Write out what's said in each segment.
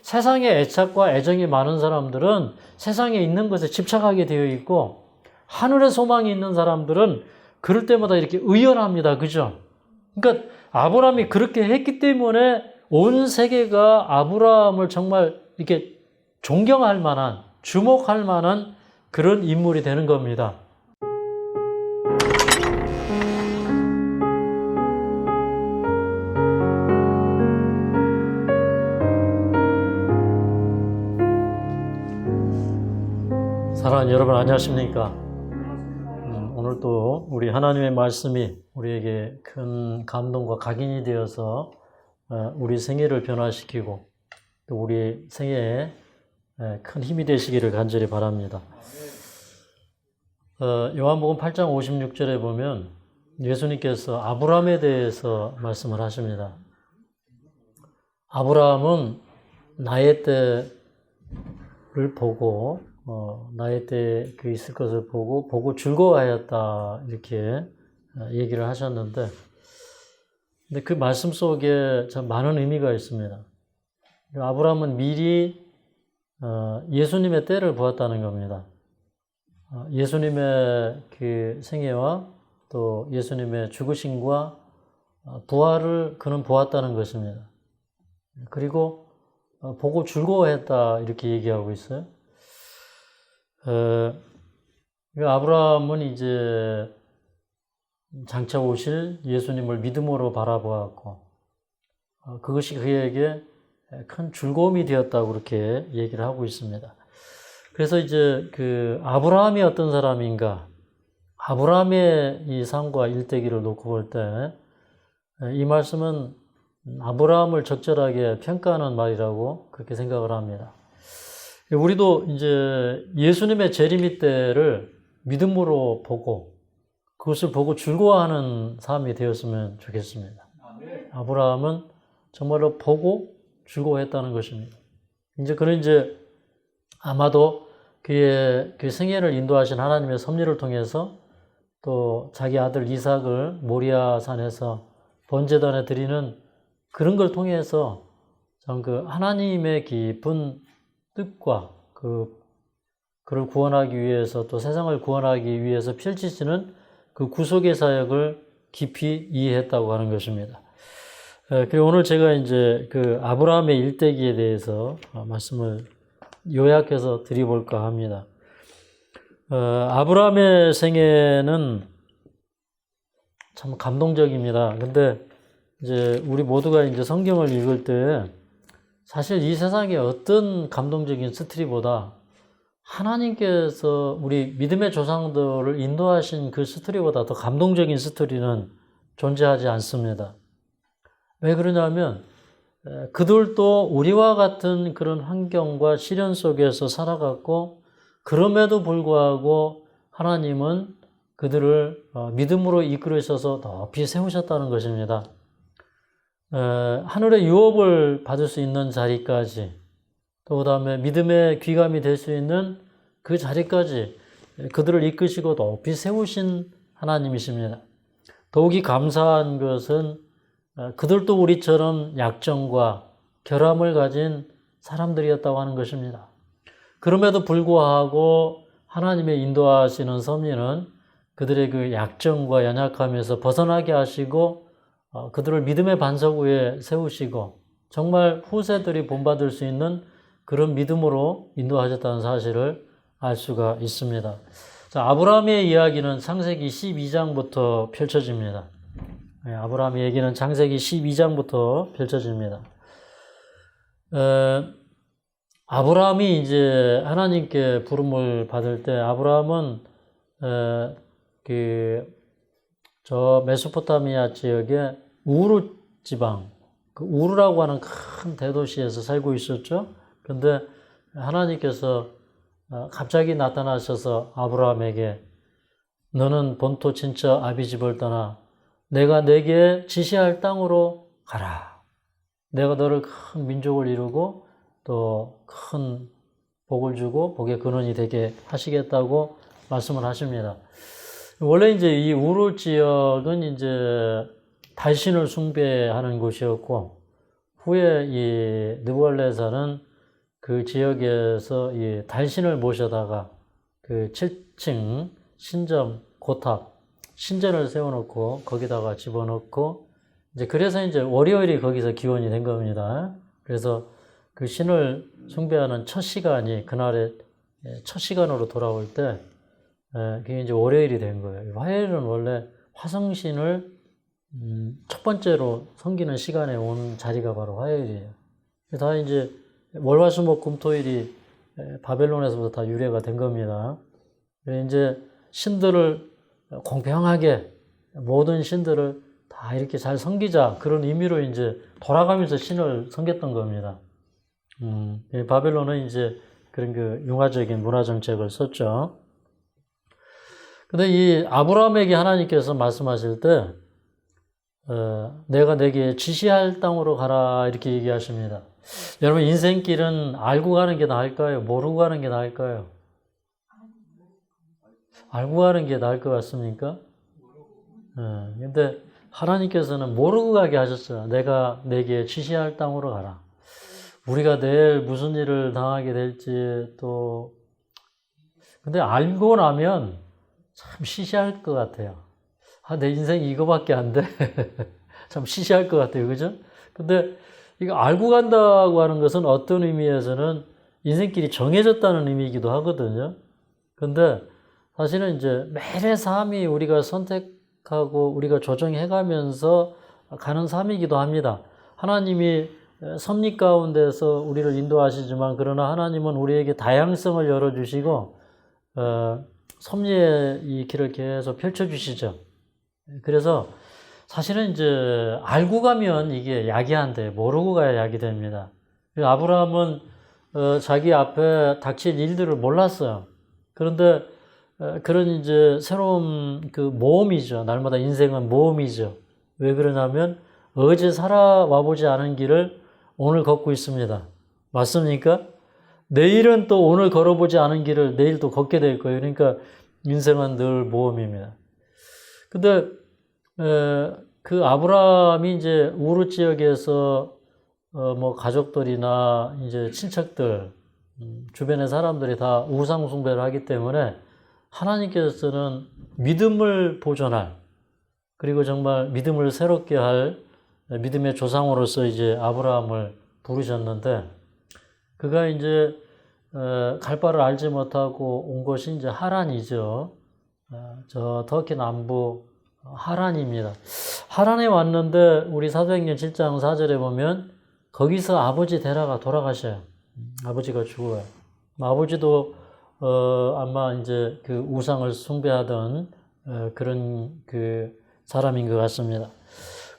세상에 애착과 애정이 많은 사람들은 세상에 있는 것에 집착하게 되어 있고, 하늘에 소망이 있는 사람들은 그럴 때마다 이렇게 의연합니다. 그죠? 그러니까 아브라함이 그렇게 했기 때문에 온 세계가 아브라함을 정말 이렇게 존경할 만한, 주목할 만한 그런 인물이 되는 겁니다. 사랑하는 여러분, 안녕하십니까? 오늘 또 우리 하나님의 말씀이 우리에게 큰 감동과 각인이 되어서 우리 생애를 변화시키고 또 우리 생애에 큰 힘이 되시기를 간절히 바랍니다. 요한복음 8장 56절에 보면 예수님께서 아브라함에 대해서 말씀을 하십니다. 아브라함은 나의 때를 보고 나의 때 그 있을 것을 보고 즐거워하였다, 이렇게 얘기를 하셨는데, 근데 그 말씀 속에 참 많은 의미가 있습니다. 아브라함은 미리 예수님의 때를 보았다는 겁니다. 예수님의 그 생애와 또 예수님의 죽으심과 부활을 그는 보았다는 것입니다. 그리고 보고 즐거워했다, 이렇게 얘기하고 있어요. 아브라함은 이제 장차 오실 예수님을 믿음으로 바라보았고, 그것이 그에게 큰 즐거움이 되었다고 그렇게 얘기를 하고 있습니다. 그래서 이제 그 아브라함이 어떤 사람인가, 아브라함의 이 삶과 일대기를 놓고 볼 때 이 말씀은 아브라함을 적절하게 평가하는 말이라고 그렇게 생각을 합니다. 우리도 이제 예수님의 재림의 때를 믿음으로 보고 그것을 보고 즐거워하는 삶이 되었으면 좋겠습니다. 아브라함은 정말로 보고 즐거워했다는 것입니다. 그는 이제 아마도 그의 그 생애를 인도하신 하나님의 섭리를 통해서 또 자기 아들 이삭을 모리아 산에서 번제단에 드리는 그런 걸 통해서 참 그 하나님의 깊은 뜻과 그를 구원하기 위해서 또 세상을 구원하기 위해서 펼치시는 그 구속의 사역을 깊이 이해했다고 하는 것입니다. 그리고 오늘 제가 이제 그 아브라함의 일대기에 대해서 말씀을 요약해서 드려볼까 합니다. 아브라함의 생애는 참 감동적입니다. 근데 이제 우리 모두가 이제 성경을 읽을 때 사실 이 세상의 어떤 감동적인 스토리보다 하나님께서 우리 믿음의 조상들을 인도하신 그 스토리보다 더 감동적인 스토리는 존재하지 않습니다. 왜 그러냐면 그들도 우리와 같은 그런 환경과 시련 속에서 살아갔고, 그럼에도 불구하고 하나님은 그들을 믿음으로 이끌으셔서 높이 세우셨다는 것입니다. 하늘의 유업을 받을 수 있는 자리까지, 또 그 다음에 믿음의 귀감이 될 수 있는 그 자리까지 그들을 이끄시고 높이 세우신 하나님이십니다. 더욱이 감사한 것은 그들도 우리처럼 약점과 결함을 가진 사람들이었다고 하는 것입니다. 그럼에도 불구하고 하나님의 인도하시는 섭리는 그들의 그 약점과 연약함에서 벗어나게 하시고 그들을 믿음의 반석 위에 세우시고 정말 후세들이 본받을 수 있는 그런 믿음으로 인도하셨다는 사실을 알 수가 있습니다. 자, 아브라함의 이야기는 창세기 12장부터 펼쳐집니다. 아브라함의 얘기는 창세기 12장부터 펼쳐집니다. 아브라함이 이제 하나님께 부름을 받을 때 아브라함은 저 메소포타미아 지역의 우르 지방, 그 우르라고 하는 큰 대도시에서 살고 있었죠. 그런데 하나님께서 갑자기 나타나셔서 아브라함에게 너는 본토 친척 아비 집을 떠나 내가 내게 지시할 땅으로 가라. 내가 너를 큰 민족을 이루고 또 큰 복을 주고 복의 근원이 되게 하시겠다고 말씀을 하십니다. 원래 이제 이 우르 지역은 이제 달신을 숭배하는 곳이었고, 후에 이 느부갓네살은 그 지역에서 이 달신을 모셔다가 그 7층 신점 고탑 신전을 세워놓고 거기다가 집어넣고 이제 그래서 이제 월요일이 거기서 기원이 된 겁니다. 그래서 그 신을 숭배하는 첫 시간이 그날의 첫 시간으로 돌아올 때 그게 이제 월요일이 된 거예요. 화요일은 원래 화성신을 첫 번째로 섬기는 시간에 온 자리가 바로 화요일이에요. 다 이제 월화수목금토일이 바벨론에서부터 다 유래가 된 겁니다. 이제 신들을 공평하게 모든 신들을 다 이렇게 잘 섬기자 그런 의미로 이제 돌아가면서 신을 섬겼던 겁니다. 바벨론은 이제 그런 그 융화적인 문화 정책을 썼죠. 근데 이 아브라함에게 하나님께서 말씀하실 때 내가 내게 지시할 땅으로 가라 이렇게 얘기하십니다. 여러분 인생길은 알고 가는 게 나을까요? 모르고 가는 게 나을까요? 알고 가는 게 나을 것 같습니까? 근데 하나님께서는 모르고 가게 하셨어요. 내가 내게 지시할 땅으로 가라. 우리가 내일 무슨 일을 당하게 될지 또 근데 알고 나면 참 시시할 것 같아요. 내 인생 이거밖에 안 돼. 참 시시할 것 같아요. 그죠? 근데 이거 알고 간다고 하는 것은 어떤 의미에서는 인생길이 정해졌다는 의미이기도 하거든요. 근데 사실은 이제 매일의 삶이 우리가 선택하고 우리가 조정해 가면서 가는 삶이기도 합니다. 하나님이 섭리 가운데서 우리를 인도하시지만 그러나 하나님은 우리에게 다양성을 열어주시고 섭리의 이 길을 계속 펼쳐주시죠. 그래서 사실은 이제 알고 가면 이게 약이 안 돼요. 모르고 가야 약이 됩니다. 아브라함은 자기 앞에 닥칠 일들을 몰랐어요. 그런데 그런 이제 새로운 그 모험이죠. 날마다 인생은 모험이죠. 왜 그러냐면 어제 살아와 보지 않은 길을 오늘 걷고 있습니다. 맞습니까? 내일은 또 오늘 걸어보지 않은 길을 내일 또 걷게 될 거예요. 그러니까 인생은 늘 모험입니다. 근데 그 아브라함이 이제 우르 지역에서 뭐 가족들이나 이제 친척들 주변의 사람들이 다 우상 숭배를 하기 때문에 하나님께서는 믿음을 보존할 그리고 정말 믿음을 새롭게 할 믿음의 조상으로서 이제 아브라함을 부르셨는데 그가 이제 갈 바를 알지 못하고 온 것이 이제 하란이죠. 저 터키 남부 하란입니다. 하란에 왔는데 우리 사도행전 7장 4절에 보면 거기서 아버지 데라가 돌아가셔요. 아버지가 죽어요. 아버지도 아마 이제 그 우상을 숭배하던 그런 그 사람인 것 같습니다.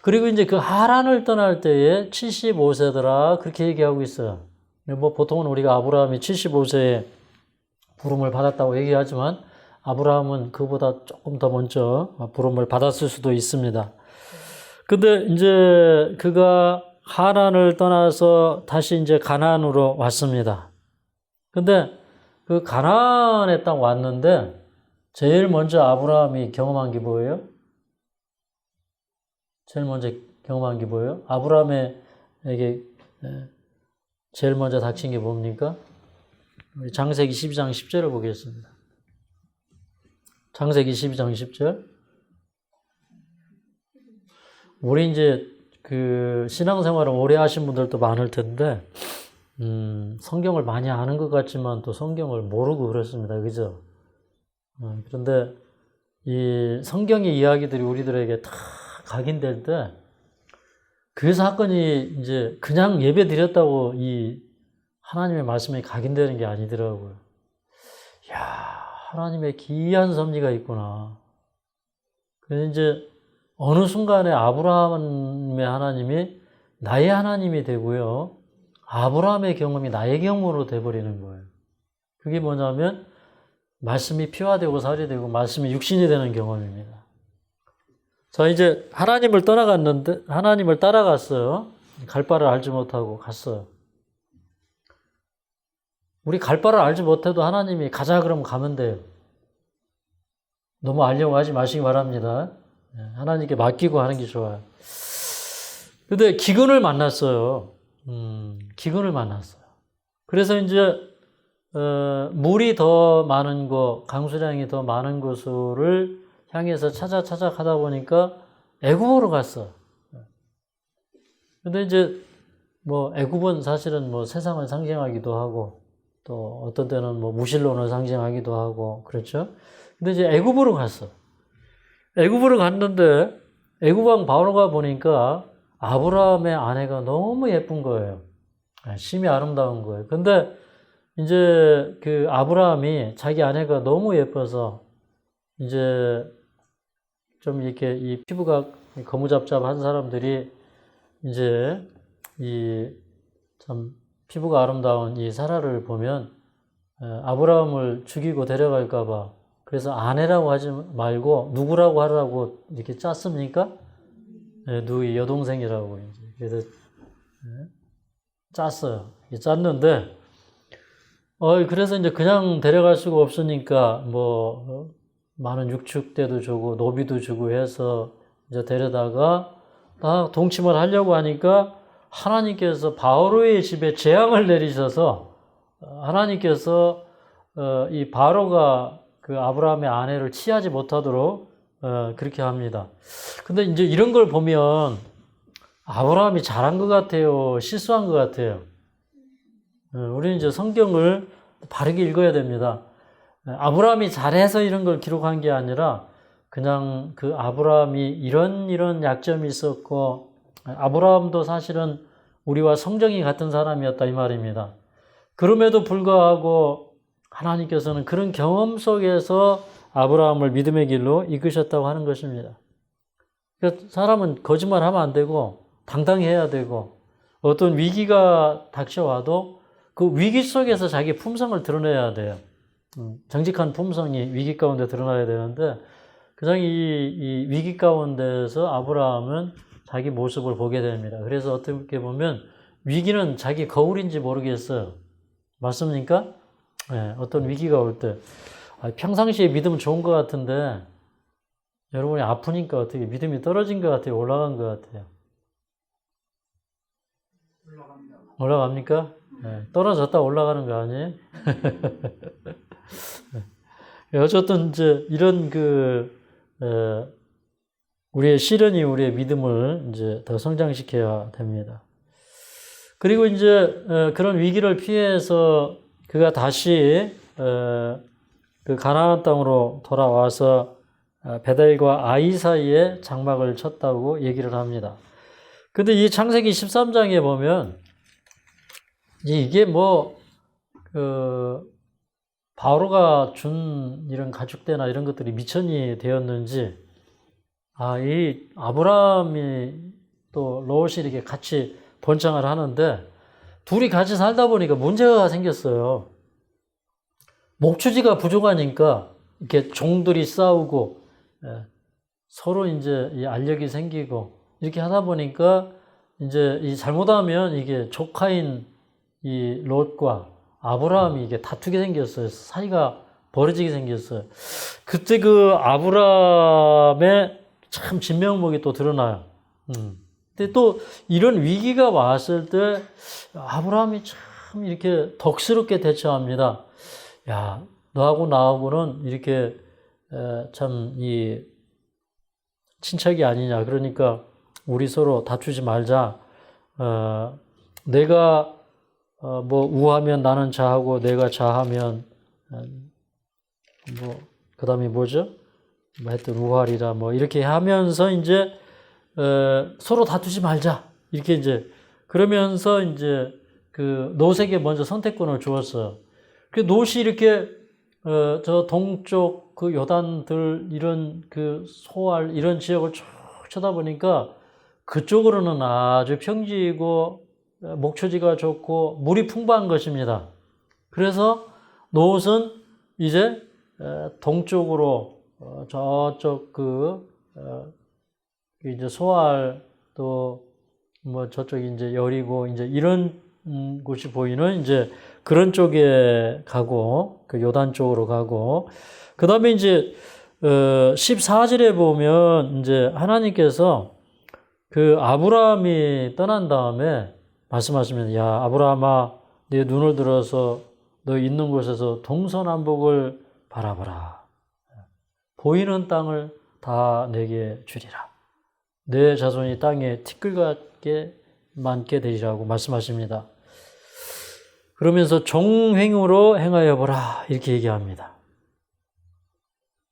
그리고 이제 그 하란을 떠날 때에 75세더라 그렇게 얘기하고 있어요. 뭐 보통은 우리가 아브라함이 75세에 부름을 받았다고 얘기하지만 아브라함은 그보다 조금 더 먼저 부름을 받았을 수도 있습니다. 근데 이제 그가 하란을 떠나서 다시 이제 가나안으로 왔습니다. 근데 그 가나안에 딱 왔는데 제일 먼저 아브라함이 경험한 게 뭐예요? 제일 먼저 경험한 게 뭐예요? 아브라함에게 제일 먼저 닥친 게 뭡니까? 창세기 12장 10절을 보겠습니다. 창세기 12장 10절. 우리 이제 그 신앙생활을 오래 하신 분들도 많을 텐데, 성경을 많이 아는 것 같지만 또 성경을 모르고 그렇습니다. 그죠? 그런데 이 성경의 이야기들이 우리들에게 다 각인될 때 그 사건이 이제 그냥 예배 드렸다고 이 하나님의 말씀이 각인되는 게 아니더라고요. 이야, 하나님의 기이한 섭리가 있구나. 그래서 이제 어느 순간에 아브라함의 하나님이 나의 하나님이 되고요. 아브라함의 경험이 나의 경험으로 돼버리는 거예요. 그게 뭐냐면 말씀이 피가 되고 살이 되고 말씀이 육신이 되는 경험입니다. 자, 이제 하나님을 떠나갔는데, 하나님을 따라갔어요. 갈 바를 알지 못하고 갔어요. 우리 갈 바를 알지 못해도 하나님이 가자 그러면 가면 돼요. 너무 알려고 하지 마시기 바랍니다. 하나님께 맡기고 하는 게 좋아요. 근데 기근을 만났어요. 기근을 만났어요. 그래서 이제 물이 더 많은 곳, 강수량이 더 많은 곳을 향해서 찾아 가다 보니까 애굽으로 갔어. 근데 이제 뭐 애굽은 사실은 뭐 세상을 상징하기도 하고 또 어떤 때는 뭐 무신론을 상징하기도 하고 그렇죠. 근데 이제 애굽으로 갔어. 애굽으로 갔는데 애굽 왕 바로가 보니까 아브라함의 아내가 너무 예쁜 거예요. 심히 아름다운 거예요. 근데 이제 그 아브라함이 자기 아내가 너무 예뻐서 이제 좀 이렇게 이 피부가 거무잡잡한 사람들이 이제 이 참 피부가 아름다운 이 사라를 보면 아브라함을 죽이고 데려갈까 봐 그래서 아내라고 하지 말고 누구라고 하라고 이렇게 짰습니까? 누이 여동생이라고 이제 그래서 짰어요. 짰는데 그래서 이제 그냥 데려갈 수가 없으니까 뭐 많은 육축대도 주고 노비도 주고 해서 이제 데려다가 딱 동침을 하려고 하니까 하나님께서 바로의 집에 재앙을 내리셔서 하나님께서 이 바로가 그 아브라함의 아내를 취하지 못하도록 그렇게 합니다. 근데 이제 이런 걸 보면 아브라함이 잘한 것 같아요? 실수한 것 같아요? 우리는 이제 성경을 바르게 읽어야 됩니다. 아브라함이 잘해서 이런 걸 기록한 게 아니라 그냥 그 아브라함이 이런 약점이 있었고 아브라함도 사실은 우리와 성정이 같은 사람이었다 이 말입니다. 그럼에도 불구하고 하나님께서는 그런 경험 속에서 아브라함을 믿음의 길로 이끄셨다고 하는 것입니다. 그러니까 사람은 거짓말하면 안 되고 당당해야 되고 어떤 위기가 닥쳐와도 그 위기 속에서 자기 품성을 드러내야 돼요. 정직한 품성이 위기 가운데 드러나야 되는데 그냥 이 위기 가운데서 아브라함은 자기 모습을 보게 됩니다. 그래서 어떻게 보면 위기는 자기 거울인지 모르겠어요. 맞습니까? 네, 어떤 위기가 올 때 평상시에 믿으면 좋은 것 같은데 여러분이 아프니까 어떻게 믿음이 떨어진 것 같아요? 올라간 것 같아요? 올라갑니까? 네, 떨어졌다 올라가는 거 아니에요? 어쨌든 이제 이런 우리의 시련이 우리의 믿음을 이제 더 성장시켜야 됩니다. 그리고 이제 그런 위기를 피해서 그가 다시 그 가나안 땅으로 돌아와서 베델과 아이 사이에 장막을 쳤다고 얘기를 합니다. 근데 이 창세기 13장에 보면 이게 바로가 준 이런 가축대나 이런 것들이 미천이 되었는지 이 아브라함이 또 롯이 이렇게 같이 번창을 하는데 둘이 같이 살다 보니까 문제가 생겼어요. 목초지가 부족하니까 이렇게 종들이 싸우고 서로 이제 이 알력이 생기고 이렇게 하다 보니까 이제 이 잘못하면 이게 조카인 이 롯과 아브라함이 이게 다투게 생겼어요. 사이가 벌어지게 생겼어요. 그때 그 아브라함의 참 진면목이 또 드러나요. 근데 또 이런 위기가 왔을 때 아브라함이 참 이렇게 덕스럽게 대처합니다. 야, 너하고 나하고는 이렇게 참 이 친척이 아니냐. 그러니까 우리 서로 다투지 말자. 내가 우하면 나는 자하고 내가 자하면 그 다음에 뭐죠? 하여튼 우하리라 이렇게 하면서 이제 서로 다투지 말자. 이렇게 이제 그러면서 이제 그 롯에게 먼저 선택권을 주었어요. 그 롯이 이렇게 저 동쪽 그 요단들 이런 그 소알 이런 지역을 쭉 쳐다보니까 그쪽으로는 아주 평지이고 목초지가 좋고 물이 풍부한 것입니다. 그래서 롯은 이제 동쪽으로 저쪽 이제 소알 또 저쪽 이제 여리고 이제 이런 곳이 보이는 이제 그런 쪽에 가고 그 요단 쪽으로 가고 그 다음에 이제 14절에 보면 이제 하나님께서 그 아브라함이 떠난 다음에 말씀하시면 야 아브라함아 네 눈을 들어서 너 있는 곳에서 동서남북을 바라보라. 보이는 땅을 다 내게 주리라. 내 자손이 땅에 티끌같게 많게 되리라고 말씀하십니다. 그러면서 종횡으로 행하여 보라 이렇게 얘기합니다.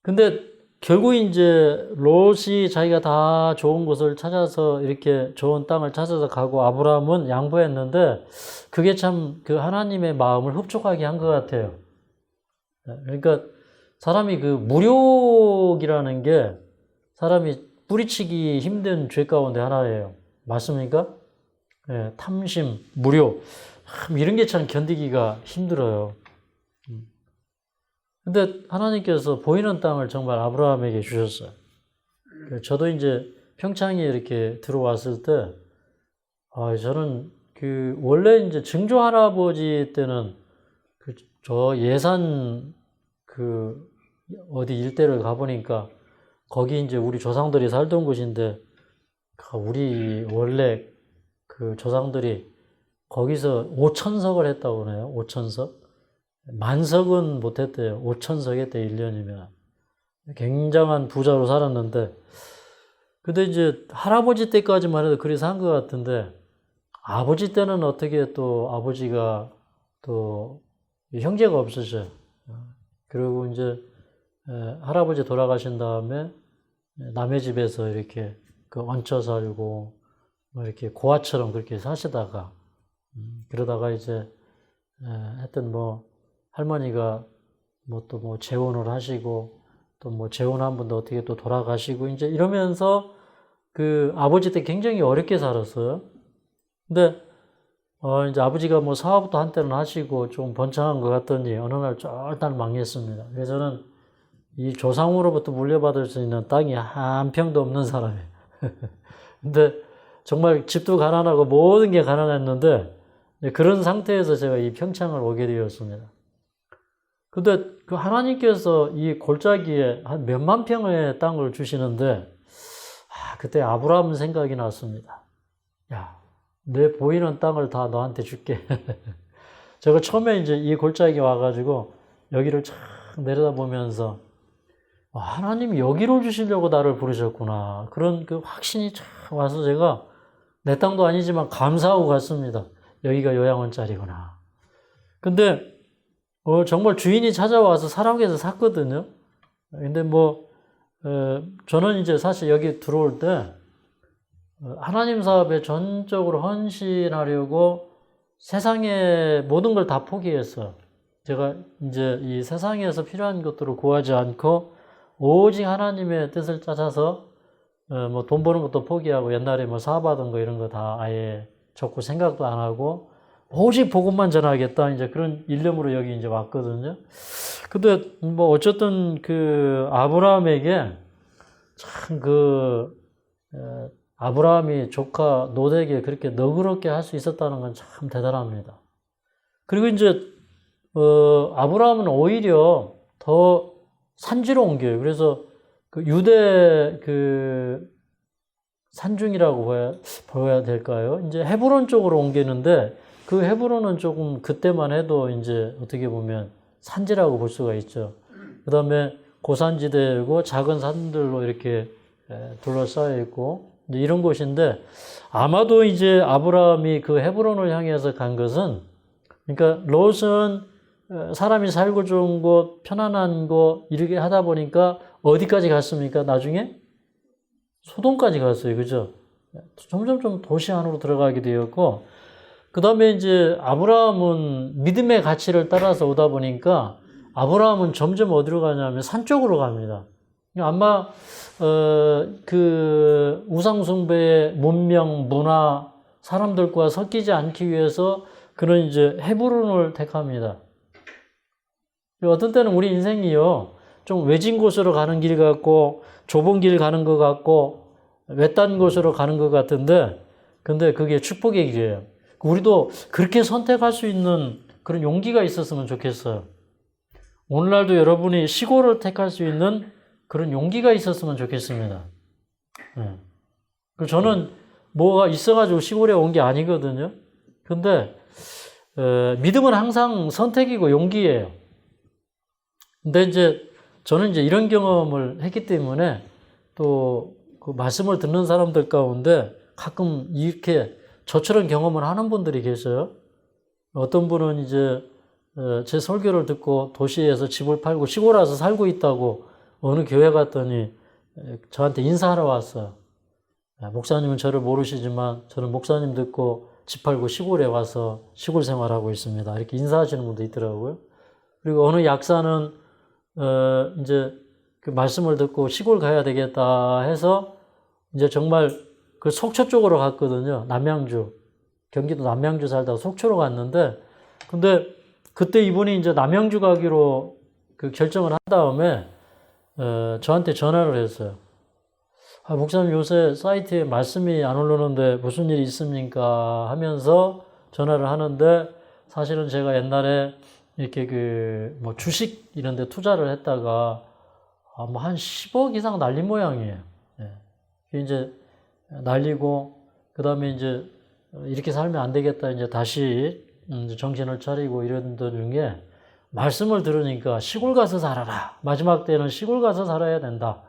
근데 결국 이제 롯이 자기가 다 좋은 곳을 찾아서 이렇게 좋은 땅을 찾아서 가고 아브라함은 양보했는데 그게 참 그 하나님의 마음을 흡족하게 한 것 같아요. 그러니까 사람이 그 무력이라는 게 사람이 뿌리치기 힘든 죄 가운데 하나예요. 맞습니까? 예, 탐심, 무력 이런 게 참 견디기가 힘들어요. 근데 하나님께서 보이는 땅을 정말 아브라함에게 주셨어요. 저도 이제 평창에 이렇게 들어왔을 때, 저는 원래 이제 증조 할아버지 때는 저 예산 어디 일대를 가보니까 거기 이제 우리 조상들이 살던 곳인데, 우리 원래 그 조상들이 거기서 5천석을 했다고 그러네요. 5천석. 만석은 못했대요. 5천석 했대, 1년이면. 굉장한 부자로 살았는데, 근데 이제 할아버지 때까지만 해도 그리 산 것 같은데, 아버지 때는 어떻게 또 아버지가 또 형제가 없으셔요. 그리고 이제 할아버지 돌아가신 다음에 남의 집에서 이렇게 얹혀 살고, 이렇게 고아처럼 그렇게 사시다가, 그러다가 이제 하여튼 할머니가 또 재혼을 하시고 또 재혼한 분도 어떻게 또 돌아가시고 이제 이러면서 그 아버지 때 굉장히 어렵게 살았어요. 근데 이제 아버지가 사업도 한때는 하시고 좀 번창한 것 같더니 어느 날 쫄딱 망했습니다. 그래서 저는 이 조상으로부터 물려받을 수 있는 땅이 한 평도 없는 사람이에요. 근데 정말 집도 가난하고 모든 게 가난했는데 그런 상태에서 제가 이 평창을 오게 되었습니다. 근데 그 하나님께서 이 골짜기에 한 몇만 평의 땅을 주시는데, 그때 아브라함 생각이 났습니다. 야, 내 보이는 땅을 다 너한테 줄게. 제가 처음에 이제 이 골짜기에 와가지고 여기를 쫙 내려다보면서, 하나님이 여기로 주시려고 나를 부르셨구나. 그런 그 확신이 쫙 와서 제가 내 땅도 아니지만 감사하고 갔습니다. 여기가 요양원짜리구나. 근데 정말 주인이 찾아와서 사라고 해서 샀거든요. 근데 저는 이제 사실 여기 들어올 때 하나님 사업에 전적으로 헌신하려고 세상의 모든 걸 다 포기했어요. 제가 이제 이 세상에서 필요한 것들을 구하지 않고 오직 하나님의 뜻을 찾아서 돈 버는 것도 포기하고 옛날에 사업하던 거 이런 거 다 아예 적고 생각도 안 하고 오직 복음만 전하겠다. 이제 그런 일념으로 여기 이제 왔거든요. 근데 어쨌든 그 아브라함에게 참 아브라함이 조카 롯에게 그렇게 너그럽게 할 수 있었다는 건 참 대단합니다. 그리고 이제 아브라함은 오히려 더 산지로 옮겨요. 그래서 그 유대 산중이라고 봐야 될까요? 이제 헤브론 쪽으로 옮기는데 그 헤브론은 조금 그때만 해도 이제 어떻게 보면 산지라고 볼 수가 있죠. 그 다음에 고산지대고 작은 산들로 이렇게 둘러싸여 있고 이런 곳인데 아마도 이제 아브라함이 그 헤브론을 향해서 간 것은 그러니까 롯은 사람이 살고 좋은 곳, 편안한 곳 이렇게 하다 보니까 어디까지 갔습니까? 나중에 소돔까지 갔어요. 그죠? 점점 좀 도시 안으로 들어가게 되었고 그 다음에 이제 아브라함은 믿음의 가치를 따라서 오다 보니까 아브라함은 점점 어디로 가냐면 산 쪽으로 갑니다. 아마 그 우상숭배의 문명, 문화, 사람들과 섞이지 않기 위해서 그는 이제 헤브론을 택합니다. 어떤 때는 우리 인생이요, 좀 외진 곳으로 가는 길 같고, 좁은 길 가는 것 같고, 외딴 곳으로 가는 것 같은데, 근데 그게 축복의 길이에요. 우리도 그렇게 선택할 수 있는 그런 용기가 있었으면 좋겠어요. 오늘날도 여러분이 시골을 택할 수 있는 그런 용기가 있었으면 좋겠습니다. 저는 뭐가 있어가지고 시골에 온 게 아니거든요. 근데 믿음은 항상 선택이고 용기예요. 근데 이제 저는 이제 이런 경험을 했기 때문에 또 그 말씀을 듣는 사람들 가운데 가끔 이렇게 저처럼 경험을 하는 분들이 계셔요. 어떤 분은 이제 제 설교를 듣고 도시에서 집을 팔고 시골 와서 살고 있다고 어느 교회 갔더니 저한테 인사하러 왔어요. 목사님은 저를 모르시지만 저는 목사님 듣고 집 팔고 시골에 와서 시골 생활하고 있습니다. 이렇게 인사하시는 분도 있더라고요. 그리고 어느 약사는 이제 그 말씀을 듣고 시골 가야 되겠다 해서 이제 정말 그 속초 쪽으로 갔거든요. 남양주. 경기도 남양주 살다가 속초로 갔는데, 근데 그때 이분이 이제 남양주 가기로 그 결정을 한 다음에 저한테 전화를 했어요. 목사님 요새 사이트에 말씀이 안 올라오는데 무슨 일이 있습니까? 하면서 전화를 하는데, 사실은 제가 옛날에 이렇게 그 뭐 주식 이런 데 투자를 했다가 뭐 한 10억 이상 날린 모양이에요. 예. 이제 날리고, 그 다음에 이제 이렇게 살면 안 되겠다. 이제 다시 이제 정신을 차리고 이런 도중에 말씀을 들으니까 시골 가서 살아라. 마지막 때는 시골 가서 살아야 된다.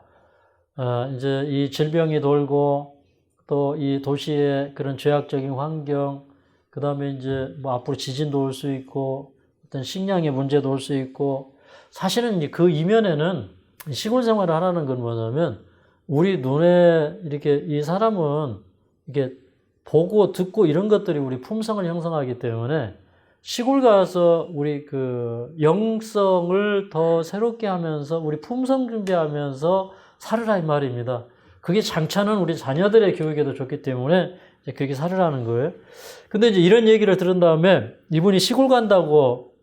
이제 이 질병이 돌고 또 이 도시의 그런 죄악적인 환경, 그 다음에 이제 뭐 앞으로 지진도 올 수 있고 어떤 식량의 문제도 올 수 있고, 사실은 그 이면에는 시골 생활을 하라는 건 뭐냐면 우리 눈에 이렇게 이 사람은 이게 보고 듣고 이런 것들이 우리 품성을 형성하기 때문에 시골 가서 우리 그 영성을 더 새롭게 하면서 우리 품성 준비하면서 살으라 이 말입니다. 그게 장차는 우리 자녀들의 교육에도 좋기 때문에 이제 그렇게 살으라는 거예요. 근데 이제 이런 얘기를 들은 다음에 이분이 시골 간다고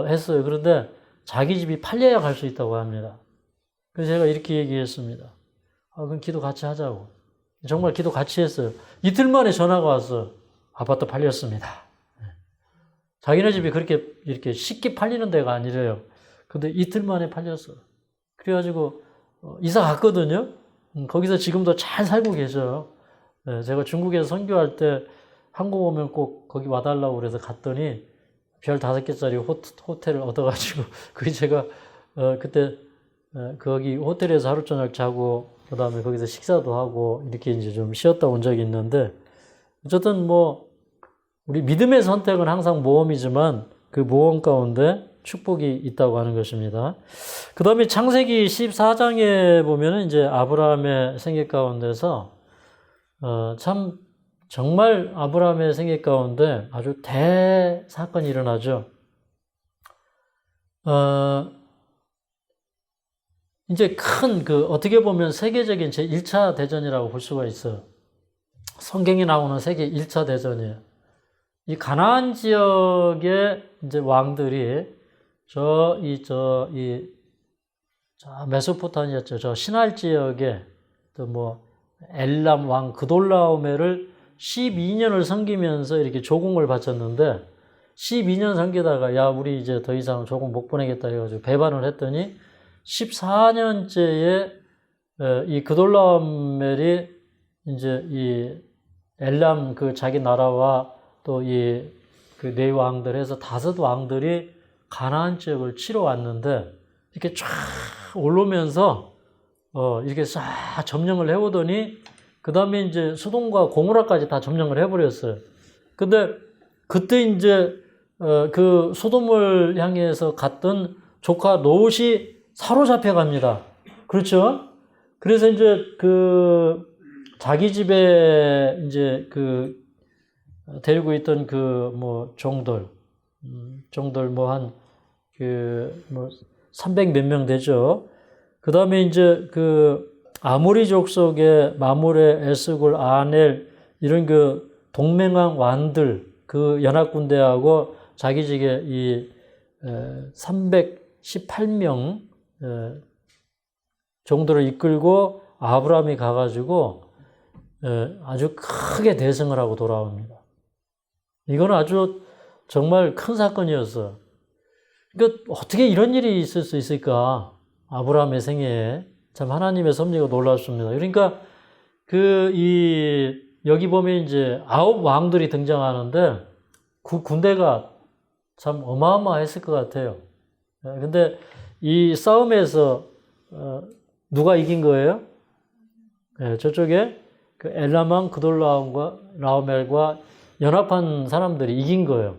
했어요. 그런데 자기 집이 팔려야 갈 수 있다고 합니다. 그래서 제가 이렇게 얘기했습니다. 그럼 기도 같이 하자고. 정말 기도 같이 했어요. 이틀 만에 전화가 왔어. 아파트 팔렸습니다. 자기네 집이 그렇게 이렇게 쉽게 팔리는 데가 아니래요. 근데 이틀 만에 팔렸어. 그래가지고 이사 갔거든요. 거기서 지금도 잘 살고 계셔요. 제가 중국에서 선교할 때 한국 오면 꼭 거기 와달라고 그래서 갔더니 별 5개짜리 호텔을 얻어가지고 그게 제가 그때 거기 호텔에서 하루 저녁 자고 그 다음에 거기서 식사도 하고 이렇게 이제 좀 쉬었다 온 적이 있는데, 어쨌든 뭐 우리 믿음의 선택은 항상 모험이지만 그 모험 가운데 축복이 있다고 하는 것입니다. 그 다음에 창세기 14장에 보면은 이제 아브라함의 생애 가운데서 참 정말 아브라함의 생애 가운데 아주 대사건이 일어나죠. 이제 큰 어떻게 보면 세계적인 제1차 대전이라고 볼 수가 있어요. 성경에 나오는 세계 1차 대전이에요. 이 가나안 지역의 이제 왕들이 메소포타미아죠. 저 신할 지역에 또 뭐 엘람 왕 그돌라오메를 12년을 섬기면서 이렇게 조공을 바쳤는데, 12년 섬기다가 야 우리 이제 더 이상 조공 못 보내겠다 해가지고 배반을 했더니 14년째에 이 그돌라오멜이 이제 이 엘람 그 자기 나라와 또 이 그 네 왕들 해서 5 왕들이 가나안 지역을 치러 왔는데, 이렇게 쫙 올라오면서 이렇게 싹 점령을 해오더니 그 다음에 이제 소돔과 고모라까지 다 점령을 해버렸어요. 근데 그때 이제 그 소돔을 향해서 갔던 조카 롯이 사로잡혀 갑니다. 그렇죠? 그래서 이제 그 자기 집에 이제 그 데리고 있던 그 뭐 종들 뭐 한 그 뭐 300 몇 명 되죠. 그 다음에 이제 그 아모리족 속의 마므레, 에스골, 아넬 이런 그 동맹왕 왕들 그 연합군대하고 자기 집에 이 318명 정도를 이끌고 아브라함이 가가지고 아주 크게 대승을 하고 돌아옵니다. 이거는 아주 정말 큰 사건이었어요. 그러니까 어떻게 이런 일이 있을 수 있을까? 아브라함의 생애에 참 하나님의 섭리가 놀랍습니다. 그러니까 여기 보면 이제 9 왕들이 등장하는데 그 군대가 참 어마어마했을 것 같아요. 근데 이 싸움에서 누가 이긴 거예요? 저쪽에 그 엘라만 그돌라움과 라오멜과 연합한 사람들이 이긴 거예요.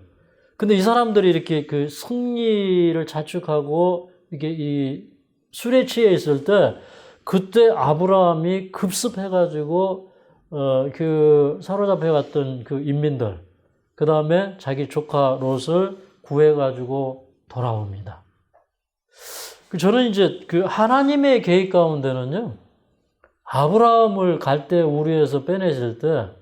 근데 이 사람들이 이렇게 그 승리를 자축하고 이게 이 술에 취해 있을 때 그때 아브라함이 급습해가지고 그 사로잡혀 갔던 그 인민들, 그 다음에 자기 조카 롯을 구해가지고 돌아옵니다. 저는 이제 그 하나님의 계획 가운데는요, 아브라함을 갈대 우르에서 빼내실 때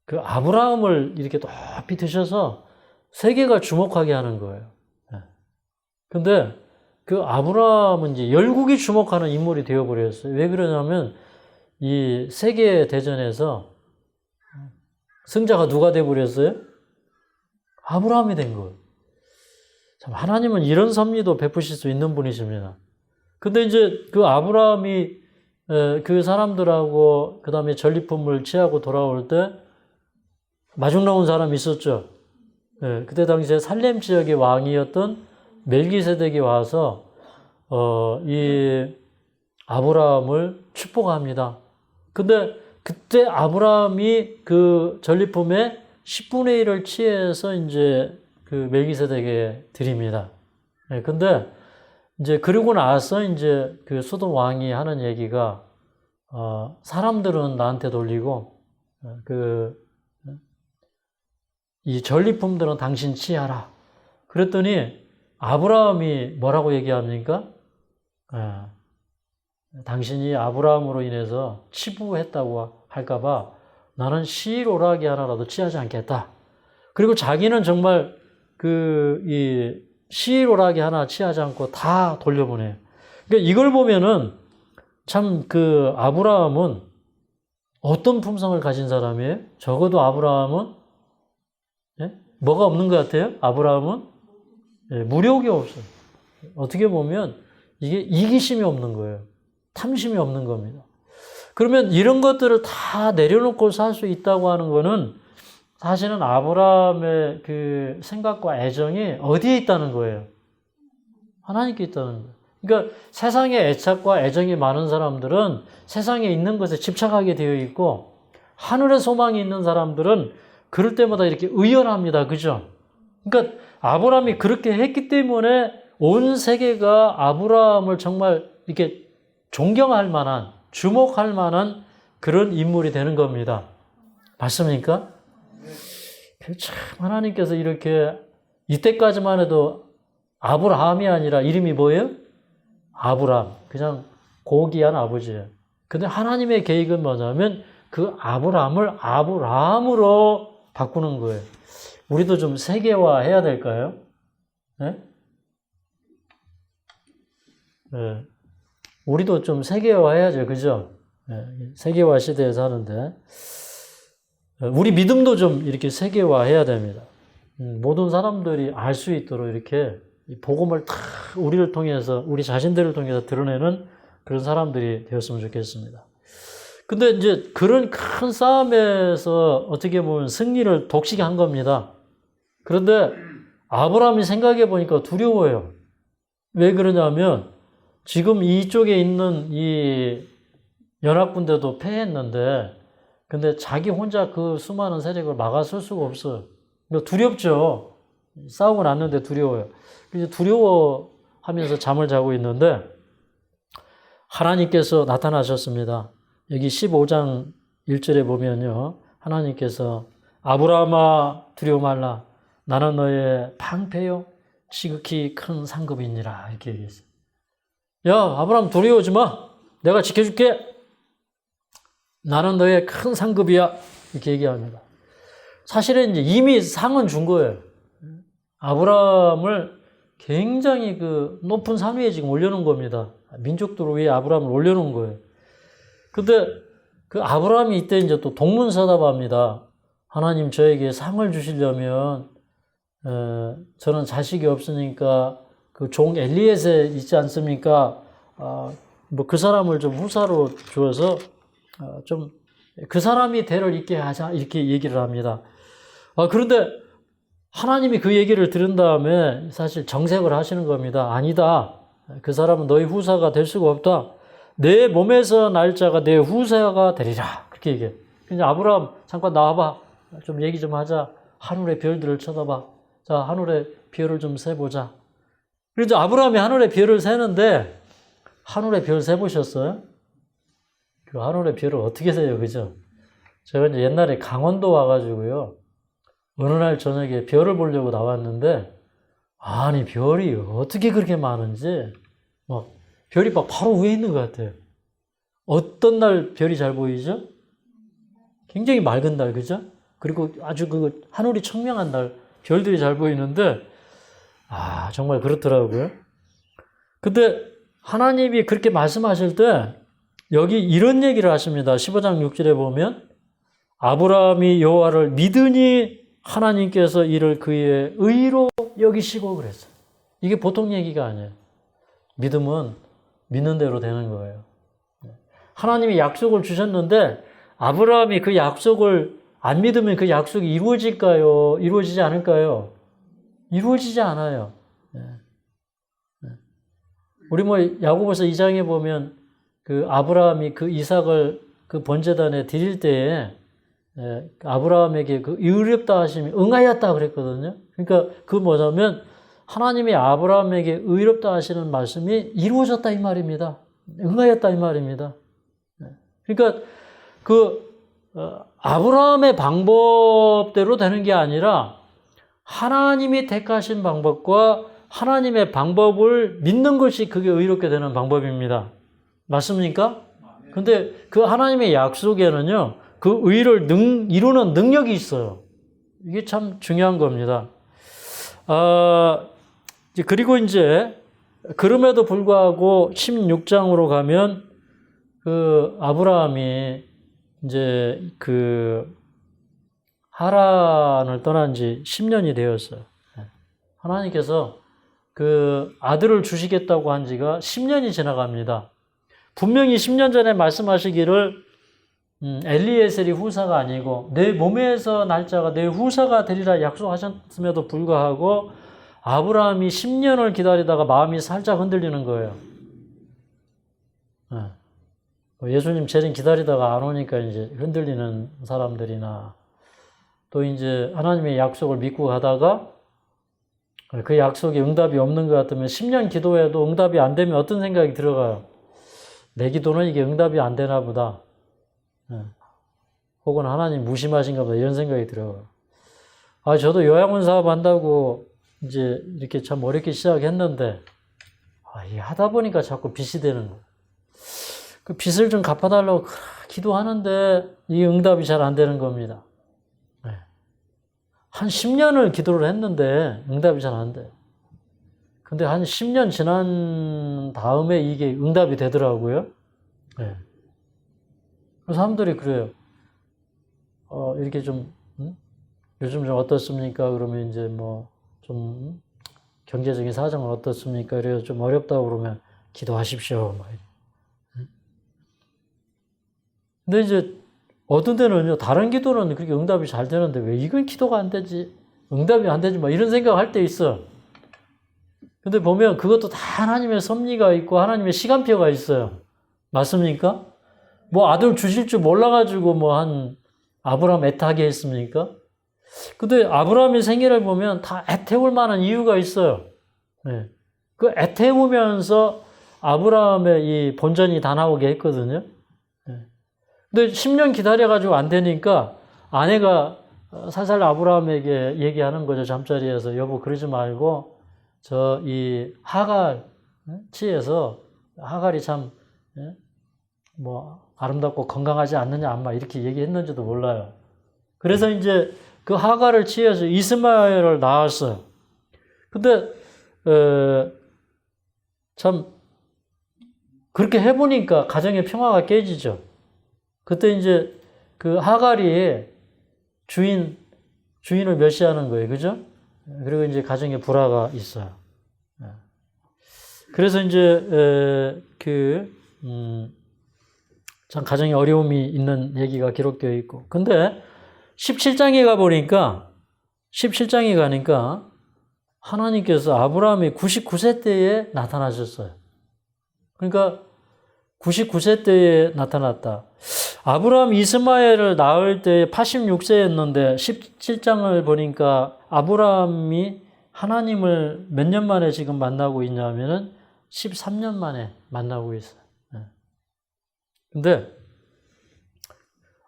그 아브라함을 이렇게 높이 드셔서 세계가 주목하게 하는 거예요. 근데 그 아브라함은 이제 열국이 주목하는 인물이 되어버렸어요. 왜 그러냐면 이 세계 대전에서 승자가 누가 되어버렸어요? 아브라함이 된 거예요. 참 하나님은 이런 섭리도 베푸실 수 있는 분이십니다. 근데 이제 그 아브라함이 그 사람들하고 그 다음에 전리품을 취하고 돌아올 때 마중 나온 사람이 있었죠. 그때 당시에 살렘 지역의 왕이었던 멜기세덱이 와서 이 아브라함을 축복합니다. 근데 그때 아브라함이 그 전리품의 10분의 1을 취해서 이제 그 멜기세덱에 드립니다. 근데 이제 그러고 나서 이제 그 소돔 왕이 하는 얘기가 사람들은 나한테 돌리고 이 전리품들은 당신 취하라. 그랬더니 아브라함이 뭐라고 얘기합니까? 당신이 아브라함으로 인해서 치부했다고 할까봐 나는 시로라기 하나라도 취하지 않겠다. 그리고 자기는 정말 이 시로라기 하나 취하지 않고 다 돌려보내요. 그러니까 이걸 보면은 참 그 아브라함은 어떤 품성을 가진 사람이에요? 적어도 아브라함은 뭐가 없는 것 같아요? 아브라함은 무력이 없어요. 어떻게 보면 이게 이기심이 없는 거예요. 탐심이 없는 겁니다. 그러면 이런 것들을 다 내려놓고 살 수 있다고 하는 거는 사실은 아브라함의 그 생각과 애정이 어디에 있다는 거예요? 하나님께 있다는 거예요. 그러니까 세상에 애착과 애정이 많은 사람들은 세상에 있는 것에 집착하게 되어 있고 하늘의 소망이 있는 사람들은 그럴 때마다 이렇게 의연합니다. 그죠? 그러니까 아브라함이 그렇게 했기 때문에 온 세계가 아브라함을 정말 이렇게 존경할 만한, 주목할 만한 그런 인물이 되는 겁니다. 맞습니까? 참 하나님께서 이렇게 이때까지만 해도 아브라함이 아니라 이름이 뭐예요? 아브람. 그냥 고귀한 아버지예요. 근데 하나님의 계획은 뭐냐면 그 아브람을 아브라함으로 바꾸는 거예요. 우리도 좀 세계화 해야 될까요? 네? 네. 우리도 좀 세계화 해야죠. 그죠? 네. 세계화 시대에 사는데. 우리 믿음도 좀 이렇게 세계화 해야 됩니다. 모든 사람들이 알 수 있도록 이렇게 복음을 다 우리를 통해서, 우리 자신들을 통해서 드러내는 그런 사람들이 되었으면 좋겠습니다. 근데 이제 그런 큰 싸움에서 어떻게 보면 승리를 독식에 한 겁니다. 그런데 아브라함이 생각해 보니까 두려워요. 왜 그러냐면 지금 이쪽에 있는 이 연합군대도 패했는데 근데 자기 혼자 그 수많은 세력을 막아설 수가 없어요. 두렵죠. 싸우고 났는데 두려워요. 그래서 두려워하면서 잠을 자고 있는데 하나님께서 나타나셨습니다. 여기 15장 1절에 보면요. 하나님께서 아브라함아 두려워 말라. 나는 너의 방패요 지극히 큰 상급이니라. 이렇게 얘기했어요. 야, 아브라함 두려워하지 마. 내가 지켜줄게. 나는 너의 큰 상급이야. 이렇게 얘기합니다. 사실은 이제 이미 상은 준 거예요. 아브라함을 굉장히 그 높은 산 위에 지금 올려놓은 겁니다. 민족들 위에 아브라함을 올려놓은 거예요. 근데 그 아브라함이 이때 이제 또 동문서답합니다. 하나님 저에게 상을 주시려면 저는 자식이 없으니까 그 종 엘리에세 있지 않습니까? 뭐 그 사람을 좀 후사로 주어서 좀 그 사람이 대를 잇게 하자 이렇게 얘기를 합니다. 그런데 하나님이 그 얘기를 들은 다음에 사실 정색을 하시는 겁니다. 아니다. 그 사람은 너희 후사가 될 수가 없다. 내 몸에서 날 자가 내 후사가 되리라. 그렇게 얘기해. 그냥 아브라함 잠깐 나와봐. 좀 얘기 좀 하자. 하늘의 별들을 쳐다봐. 자, 하늘의 별을 좀 세보자. 그래서 아브라함이 하늘의 별을 세는데 하늘의 별 세보셨어요? 그 하늘의 별을 어떻게 세요? 그죠? 제가 이제 옛날에 강원도 와가지고요. 어느 날 저녁에 별을 보려고 나왔는데 아니 별이 어떻게 그렇게 많은지 막 별이 막 바로 위에 있는 것 같아요. 어떤 날 별이 잘 보이죠? 굉장히 맑은 날, 그죠? 그리고 아주 그 하늘이 청명한 날 별들이 잘 보이는데 정말 그렇더라고요. 근데 하나님이 그렇게 말씀하실 때 여기 이런 얘기를 하십니다. 15장 6절에 보면 아브라함이 여호와를 믿으니 하나님께서 이를 그의 의로 여기시고 그랬어요. 이게 보통 얘기가 아니에요. 믿음은 믿는 대로 되는 거예요. 하나님이 약속을 주셨는데 아브라함이 그 약속을 안 믿으면 그 약속이 이루어질까요? 이루어지지 않을까요? 이루어지지 않아요. 우리 뭐 야고보서 2장에 보면 그 아브라함이 그 이삭을 그 번제단에 드릴 때에 아브라함에게 그 의롭다 하심이 응하였다 그랬거든요. 그러니까 그 뭐냐면 하나님이 아브라함에게 의롭다 하시는 말씀이 이루어졌다 이 말입니다. 응하였다 이 말입니다. 그러니까 아브라함의 방법대로 되는 게 아니라 하나님이 택하신 방법과 하나님의 방법을 믿는 것이 그게 의롭게 되는 방법입니다. 맞습니까? 근데 그 하나님의 약속에는요, 그 의를 이루는 능력이 있어요. 이게 참 중요한 겁니다. 그리고 이제, 그럼에도 불구하고 16장으로 가면 그 아브라함이 이제 그 하란을 떠난 지 10년이 되었어요. 하나님께서 그 아들을 주시겠다고 한 지가 10년이 지나갑니다. 분명히 10년 전에 말씀하시기를 엘리에셀이 후사가 아니고 내 몸에서 날짜가 내 후사가 되리라 약속하셨음에도 불구하고 아브라함이 10년을 기다리다가 마음이 살짝 흔들리는 거예요. 예수님 재림 기다리다가 안 오니까 이제 흔들리는 사람들이나 또 이제 하나님의 약속을 믿고 가다가 그 약속에 응답이 없는 것 같으면 10년 기도해도 응답이 안 되면 어떤 생각이 들어가요? 내 기도는 이게 응답이 안 되나 보다. 혹은 하나님 무심하신가 보다 이런 생각이 들어요. 저도 요양원 사업 한다고 이제 이렇게 참 어렵게 시작했는데 이게 하다 보니까 자꾸 빚이 되는 거예요. 그 빚을 좀 갚아달라고 기도하는데 이 응답이 잘 안 되는 겁니다. 한 10년을 기도를 했는데 응답이 잘 안 돼. 근데 한 10년 지난 다음에 이게 응답이 되더라고요. 그래서 사람들이 그래요. 이렇게 좀, 요즘 좀 어떻습니까? 그러면 이제 뭐, 좀, 경제적인 사정은 어떻습니까? 이래서 좀 어렵다고 그러면 기도하십시오. 근데 이제 어떤 데는요, 다른 기도는 그렇게 응답이 잘 되는데 왜 이건 기도가 안 되지? 응답이 안 되지? 막 이런 생각할 때 있어. 근데 보면 그것도 다 하나님의 섭리가 있고 하나님의 시간표가 있어요. 맞습니까? 뭐 아들 주실 줄 몰라가지고 뭐 한 아브라함 애타게 했습니까? 근데 아브라함의 생애를 보면 다 애태울 만한 이유가 있어요. 그 애태우면서 아브라함의 이 본전이 다 나오게 했거든요. 근데 10년 기다려가지고 안 되니까 아내가 살살 아브라함에게 얘기하는 거죠. 잠자리에서. 여보, 그러지 말고, 이 하갈, 치에서, 하갈이 참, 뭐, 아름답고 건강하지 않느냐, 아마 이렇게 얘기했는지도 몰라요. 그래서 이제 그 하갈을 치에서 이스마엘을 낳았어요. 근데, 참, 그렇게 해보니까 가정의 평화가 깨지죠. 그때 이제 그 하갈이 주인을 멸시하는 거예요. 그죠? 그리고 이제 가정에 불화가 있어요. 그래서 이제, 참 가정에 어려움이 있는 얘기가 기록되어 있고. 근데 17장에 가보니까 17장에 가니까 하나님께서 아브라함이 99세 때에 나타나셨어요. 그러니까 99세 때에 나타났다. 아브라함 이스마엘을 낳을 때 86세였는데 17장을 보니까 아브라함이 하나님을 몇 년 만에 지금 만나고 있냐면은 13년 만에 만나고 있어요. 근데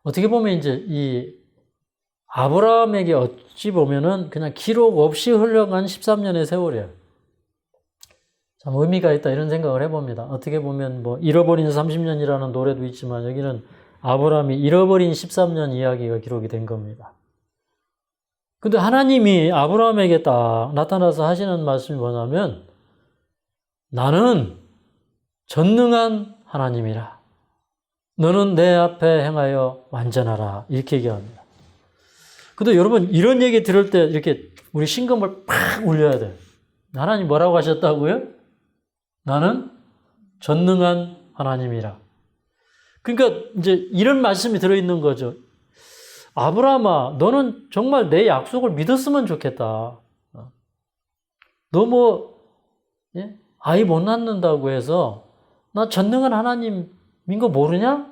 어떻게 보면 이제 이 아브라함에게 어찌 보면은 그냥 기록 없이 흘러간 13년의 세월이에요. 참 의미가 있다 이런 생각을 해봅니다. 어떻게 보면 뭐 잃어버린 30년이라는 노래도 있지만 여기는 아브라함이 잃어버린 13년 이야기가 기록이 된 겁니다. 근데 하나님이 아브라함에게 딱 나타나서 하시는 말씀이 뭐냐면 나는 전능한 하나님이라. 너는 내 앞에 행하여 완전하라. 이렇게 얘기합니다. 근데 여러분 이런 얘기 들을 때 이렇게 우리 심금을 팍 울려야 돼요. 하나님 뭐라고 하셨다고요? 나는 전능한 하나님이라. 그러니까 이제 이런 말씀이 들어있는 거죠. 아브라함아, 너는 정말 내 약속을 믿었으면 좋겠다. 너 뭐, 예? 아이 못 낳는다고 해서 나 전능한 하나님인 거 모르냐?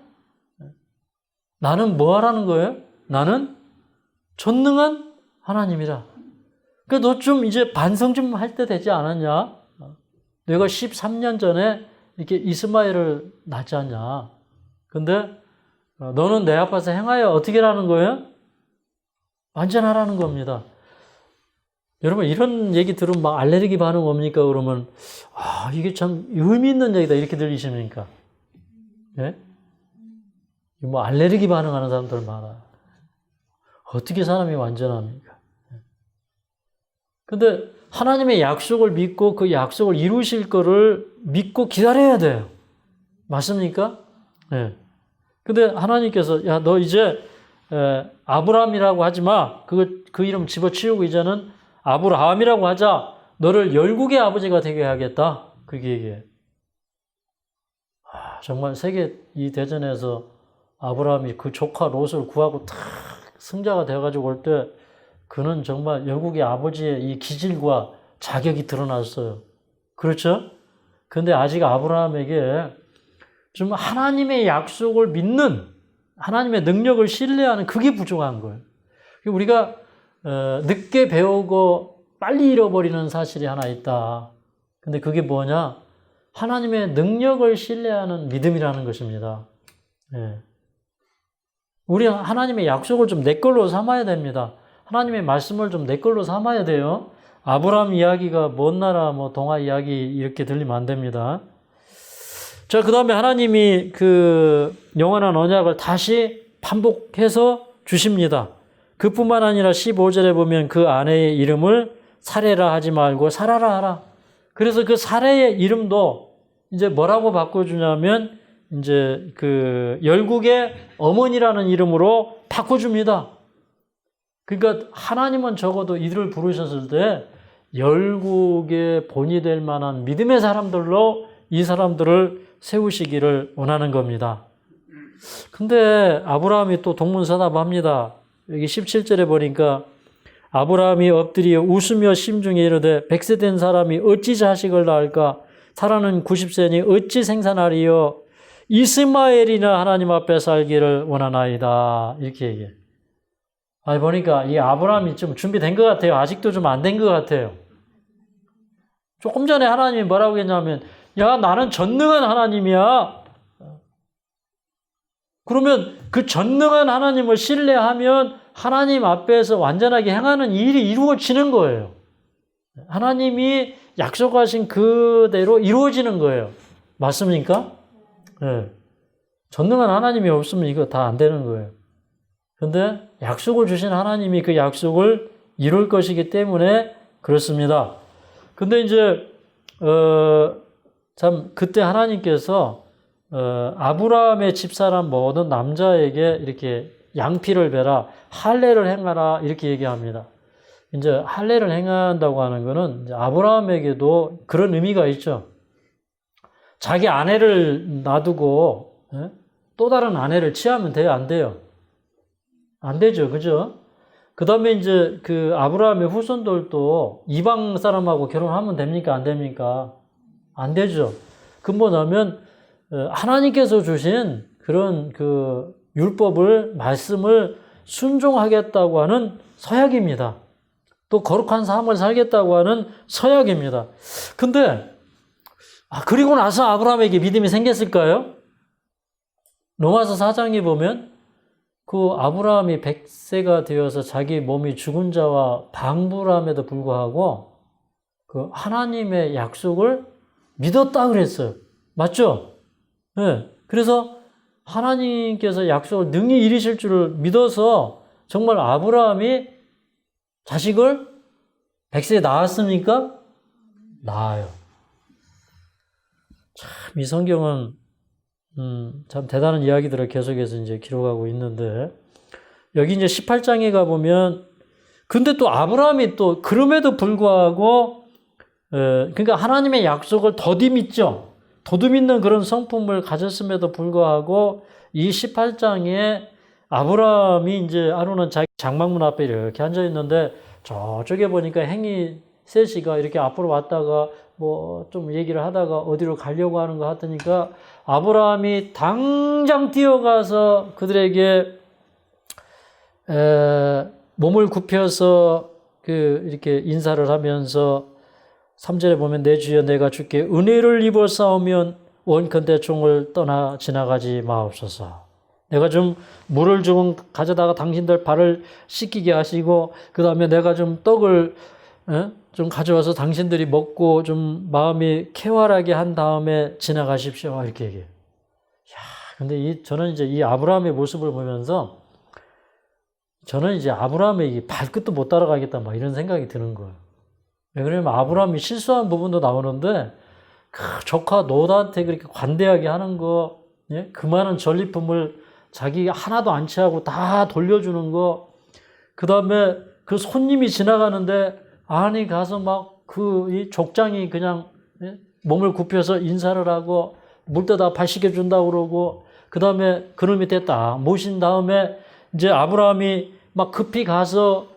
나는 뭐 하라는 거예요? 나는 전능한 하나님이라. 그러니까 너 좀 이제 반성 좀 할 때 되지 않았냐? 내가 13년 전에 이렇게 이스마엘을 낳지 않냐? 근데 너는 내 앞에서 행하여 어떻게 하라는 거예요? 완전하라는 겁니다. 여러분 이런 얘기 들으면 막 알레르기 반응 옵니까? 그러면 이게 참 의미 있는 얘기다 이렇게 들리십니까? 예? 뭐 알레르기 반응하는 사람들 많아요. 어떻게 사람이 완전합니까? 근데 하나님의 약속을 믿고 그 약속을 이루실 거를 믿고 기다려야 돼요. 맞습니까? 네. 근데 하나님께서 야, 너 이제 아브라함이라고 하지 마. 그 이름 집어치우고 이제는 아브라함이라고 하자. 너를 열국의 아버지가 되게 하겠다. 그게 얘기해요. 정말 세계 이 대전에서 아브라함이 그 조카 롯을 구하고 탁 승자가 되어가지고 올 때 그는 정말 열국의 아버지의 이 기질과 자격이 드러났어요. 그렇죠? 근데 아직 아브라함에게 좀 하나님의 약속을 믿는 하나님의 능력을 신뢰하는 그게 부족한 거예요. 우리가 늦게 배우고 빨리 잃어버리는 사실이 하나 있다. 근데 그게 뭐냐? 하나님의 능력을 신뢰하는 믿음이라는 것입니다. 예. 우리 하나님의 약속을 좀 내 걸로 삼아야 됩니다. 하나님의 말씀을 좀 내 걸로 삼아야 돼요. 아브라함 이야기가 먼 나라 뭐 동화 이야기 이렇게 들리면 안 됩니다. 자, 그 다음에 하나님이 그 영원한 언약을 다시 반복해서 주십니다. 그뿐만 아니라 15절에 보면 그 아내의 이름을 사레라 하지 말고 사라라 하라. 그래서 그 사레의 이름도 이제 뭐라고 바꿔주냐면 이제 그 열국의 어머니라는 이름으로 바꿔줍니다. 그러니까 하나님은 적어도 이들을 부르셨을 때 열국의 본이 될 만한 믿음의 사람들로 이 사람들을 세우시기를 원하는 겁니다. 근데 아브라함이 또 동문서답합니다. 여기 17절에 보니까 아브라함이 엎드려 웃으며 심중에 이르되 100세 된 사람이 어찌 자식을 낳을까? 사라는 90세니 어찌 생산하리요? 이스마엘이나 하나님 앞에 살기를 원하나이다. 이렇게 얘기해. 아니 보니까 이 아브라함이 좀 준비된 것 같아요. 아직도 좀 안 된 것 같아요. 조금 전에 하나님이 뭐라고 했냐면 야 나는 전능한 하나님이야. 그러면 그 전능한 하나님을 신뢰하면 하나님 앞에서 완전하게 행하는 일이 이루어지는 거예요. 하나님이 약속하신 그대로 이루어지는 거예요. 맞습니까? 네. 전능한 하나님이 없으면 이거 다 안 되는 거예요. 그런데 약속을 주신 하나님이 그 약속을 이룰 것이기 때문에 그렇습니다. 근데 이제 참 그때 하나님께서 아브라함의 집사람 모든 남자에게 이렇게 양피를 베라, 할례를 행하라 이렇게 얘기합니다. 이제 할례를 행한다고 하는 것은 이제 아브라함에게도 그런 의미가 있죠. 자기 아내를 놔두고 또 다른 아내를 취하면 돼요, 안 돼요? 안 되죠, 그죠? 그 다음에 이제 그 아브라함의 후손들도 이방 사람하고 결혼하면 됩니까? 안 됩니까? 안 되죠. 근본하면 하나님께서 주신 그런 그 율법을, 말씀을 순종하겠다고 하는 서약입니다. 또 거룩한 삶을 살겠다고 하는 서약입니다. 근데, 그리고 나서 아브라함에게 믿음이 생겼을까요? 로마서 4장에 보면 그 아브라함이 100세가 되어서 자기 몸이 죽은 자와 방불함에도 불구하고 그 하나님의 약속을 믿었다 그랬어요. 맞죠? 네. 그래서 하나님께서 약속을 능히 이루실 줄을 믿어서 정말 아브라함이 자식을 100세에 낳았습니까? 낳아요. 참, 이 성경은 참 대단한 이야기들을 계속해서 이제 기록하고 있는데, 여기 이제 18장에 가보면, 근데 또 아브라함이 또 그럼에도 불구하고, 그러니까 하나님의 약속을 더디 믿죠. 더디 믿는 그런 성품을 가졌음에도 불구하고, 이 18장에 아브라함이 이제 아론은 자기 장막문 앞에 이렇게 앉아 있는데, 저쪽에 보니까 행위 셋이가 이렇게 앞으로 왔다가 뭐 좀 얘기를 하다가 어디로 가려고 하는 것 같으니까 아브라함이 당장 뛰어가서 그들에게 몸을 굽혀서 이렇게 인사를 하면서 3절에 보면 내 주여 내가 주께 은혜를 입어 싸우면 원컨대 종을 떠나 지나가지 마옵소서. 내가 좀 물을 좀 가져다가 당신들 발을 씻기게 하시고 그 다음에 내가 좀 떡을 좀 가져와서 당신들이 먹고 좀 마음이 쾌활하게 한 다음에 지나가십시오. 이렇게 얘기해요. 근데 저는 이제 이 아브라함의 모습을 보면서 저는 이제 아브라함의 발끝도 못 따라가겠다 막 이런 생각이 드는 거예요. 왜냐면 아브라함이 실수한 부분도 나오는데 그 조카 롯한테 그렇게 관대하게 하는 거, 그 많은 전리품을 자기 하나도 안 취하고 다 돌려주는 거, 그 다음에 그 손님이 지나가는데 안에 가서 막 이 족장이 그냥 몸을 굽혀서 인사를 하고 물 떠다 발 씻겨준다고 그러고 그 다음에 그늘 밑에 딱 모신 다음에 이제 아브라함이 막 급히 가서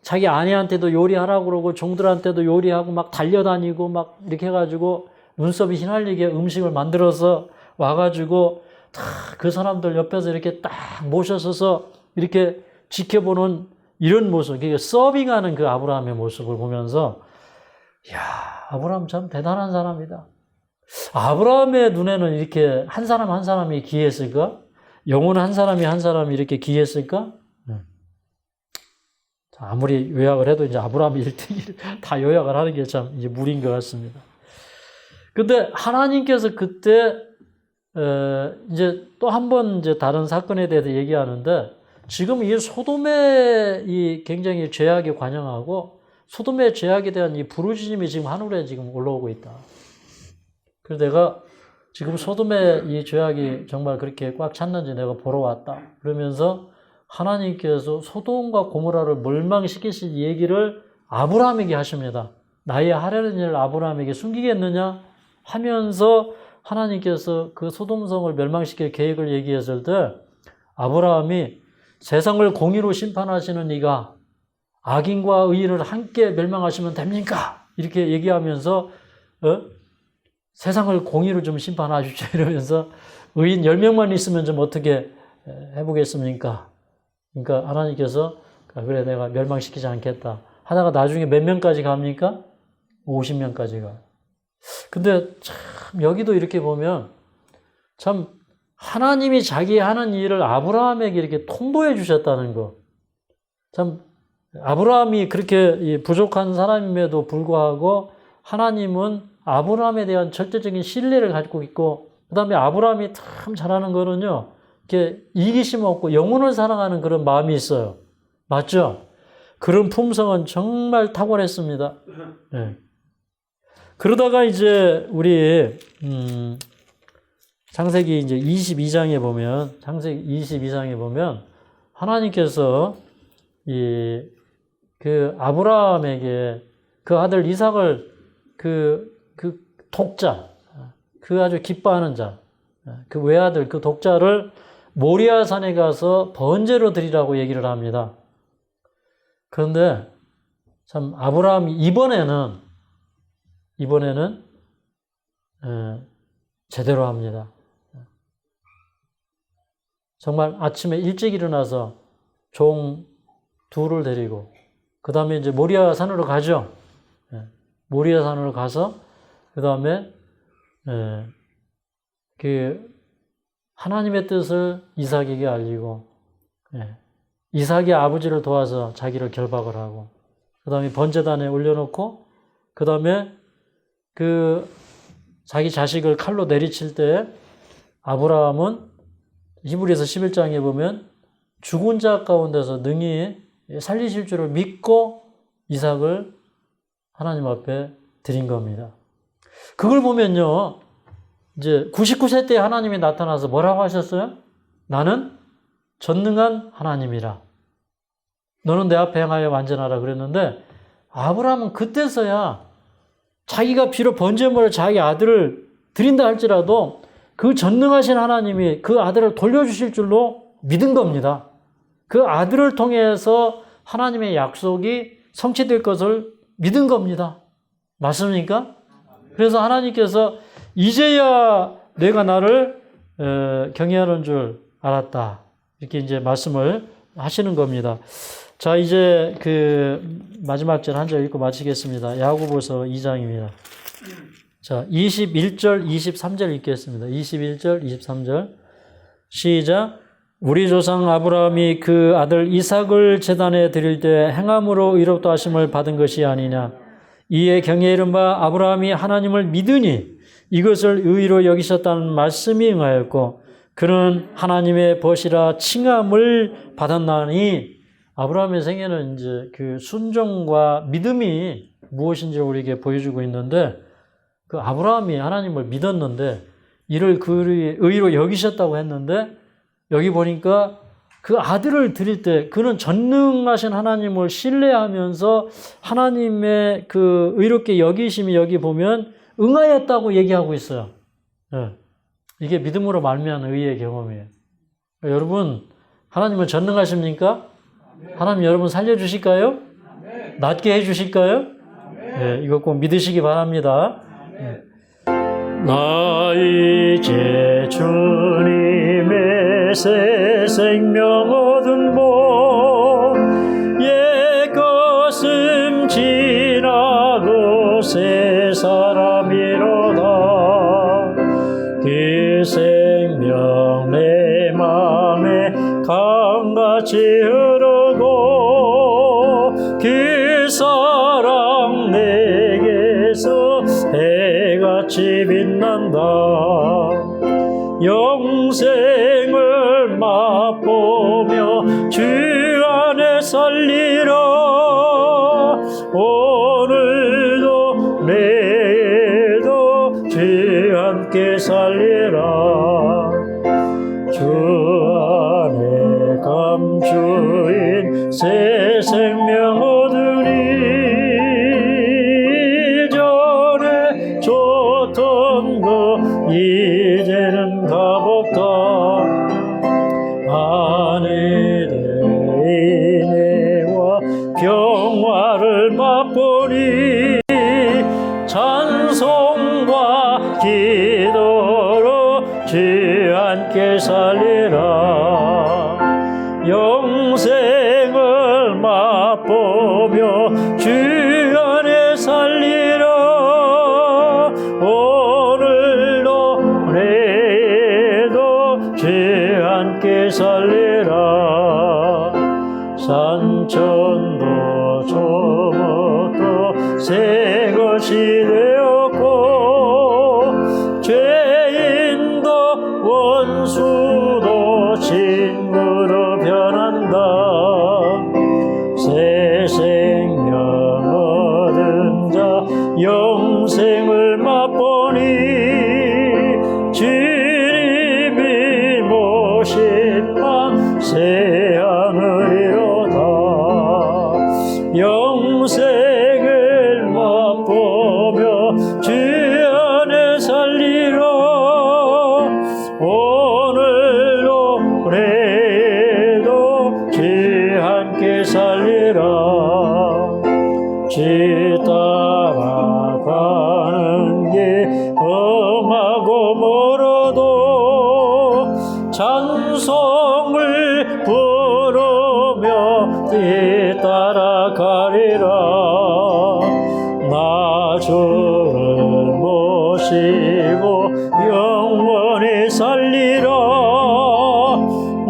자기 아내한테도 요리하라고 그러고 종들한테도 요리하고 막 달려다니고 막 이렇게 해가지고 눈썹이 휘날리게 음식을 만들어서 와가지고 다 그 사람들 옆에서 이렇게 딱 모셔서서 이렇게 지켜보는 이런 모습, 서빙하는 그 아브라함의 모습을 보면서, 이야, 아브라함 참 대단한 사람이다. 아브라함의 눈에는 이렇게 한 사람 한 사람이 귀했을까? 영혼 한 사람이 이렇게 귀했을까? 아무리 요약을 해도 이제 아브라함의 일대기를 다 요약을 하는 게 참 이제 무리인 것 같습니다. 근데 하나님께서 그때, 이제 또 한 번 이제 다른 사건에 대해서 얘기하는데, 지금 이 소돔의 이 굉장히 죄악에 관영하고 소돔의 죄악에 대한 이 부르짖음이 지금 하늘에 지금 올라오고 있다. 그래서 내가 지금 소돔의 이 죄악이 정말 그렇게 꽉 찼는지 내가 보러 왔다. 그러면서 하나님께서 소돔과 고모라를 멸망시키실 얘기를 아브라함에게 하십니다. 나의 하려는 일을 아브라함에게 숨기겠느냐 하면서 하나님께서 그 소돔성을 멸망시킬 계획을 얘기했을 때 아브라함이 세상을 공의로 심판하시는 이가 악인과 의인을 함께 멸망하시면 됩니까? 이렇게 얘기하면서 세상을 공의로 좀 심판하십시오 이러면서 의인 10명만 있으면 좀 어떻게 해보겠습니까? 그러니까 하나님께서 그래 내가 멸망시키지 않겠다 하다가 나중에 몇 명까지 갑니까? 50명까지 가요. 근데 참 여기도 이렇게 보면 참 하나님이 자기 하는 일을 아브라함에게 이렇게 통보해 주셨다는 거. 참 아브라함이 그렇게 부족한 사람임에도 불구하고 하나님은 아브라함에 대한 절대적인 신뢰를 갖고 있고 그 다음에 아브라함이 참 잘하는 거는요. 이렇게 이기심 없고 영혼을 사랑하는 그런 마음이 있어요. 맞죠? 그런 품성은 정말 탁월했습니다. 네. 그러다가 이제 우리 창세기 이제 22장에 보면 하나님께서 그 아브라함에게 그 아들 이삭을 그 독자, 그 아주 기뻐하는 자, 그 외아들, 그 독자를 모리아산에 가서 번제로 드리라고 얘기를 합니다. 그런데 참 아브라함이 이번에는 제대로 합니다. 정말 아침에 일찍 일어나서 종 둘을 데리고 그 다음에 이제 모리아 산으로 가죠. 모리아 산으로 가서 그 다음에 그 하나님의 뜻을 이삭에게 알리고 이삭의 아버지를 도와서 자기를 결박을 하고 그 다음에 번제단에 올려놓고 그 다음에 그 자기 자식을 칼로 내리칠 때 아브라함은 히브리서 11장에 보면 죽은 자 가운데서 능히 살리실 줄을 믿고 이삭을 하나님 앞에 드린 겁니다. 그걸 보면요, 이제 99세 때 하나님이 나타나서 뭐라고 하셨어요? 나는 전능한 하나님이라. 너는 내 앞에 행하여 완전하라 그랬는데 아브라함은 그때서야 자기가 비록 번제물을 자기 아들을 드린다 할지라도 그 전능하신 하나님이 그 아들을 돌려주실 줄로 믿은 겁니다. 그 아들을 통해서 하나님의 약속이 성취될 것을 믿은 겁니다. 맞습니까? 그래서 하나님께서 이제야 내가 나를 경외하는 줄 알았다. 이렇게 이제 말씀을 하시는 겁니다. 자, 이제 그 마지막 절 한 절 읽고 마치겠습니다. 야고보서 2장입니다. 자, 21절, 23절 읽겠습니다. 21절, 23절. 시작. 우리 조상 아브라함이 그 아들 이삭을 제단에 드릴 때 행함으로 의롭다 하심을 받은 것이 아니냐. 이에 경에 이른 바 아브라함이 하나님을 믿으니 이것을 의로 여기셨다는 말씀이 응하였고 그는 하나님의 벗이라 칭함을 받았나니 아브라함의 생애는 이제 그 순종과 믿음이 무엇인지 우리에게 보여주고 있는데 그 아브라함이 하나님을 믿었는데 이를 그 의로 여기셨다고 했는데 여기 보니까 그 아들을 드릴 때 그는 전능하신 하나님을 신뢰하면서 하나님의 그 의롭게 여기심이 여기 보면 응하였다고 얘기하고 있어요. 네. 이게 믿음으로 말미암은 의의 경험이에요. 여러분, 하나님은 전능하십니까? 하나님 여러분 살려주실까요? 낫게 해주실까요? 네, 이거 꼭 믿으시기 바랍니다. 네. 나 이제 주님의 새 생명 얻은 복 옛것은 지나고 새 사람이로다 그 생명 내 맘에 강같이 흐르고 그 사랑 내게서 해같이 빛난다 영생을 맛보며 주 안에 살리라 오늘도 내일도 주 함께 살리라 주 안에 감추인 새 생명 얻으니 전에 좋던 거 이제는 값없다 하늘의 은혜와 평화를 맛보니 찬송과 기도로 주 함께 살리라 영생을 맛보며 주 안에 살리라 오늘도 내일도 주 함께 살리라 산천도 조목도 새 것이 되었고 죄인도 원수도 친구로 변한다 새 생명 얻은 자 영생을 맛보니 주님이 모신 맘 새하늘이로다 영생을 맛보며 주 안에 살리라 오늘도 내일도 주 함께 살리라 주를 모시고 영원히 살리라.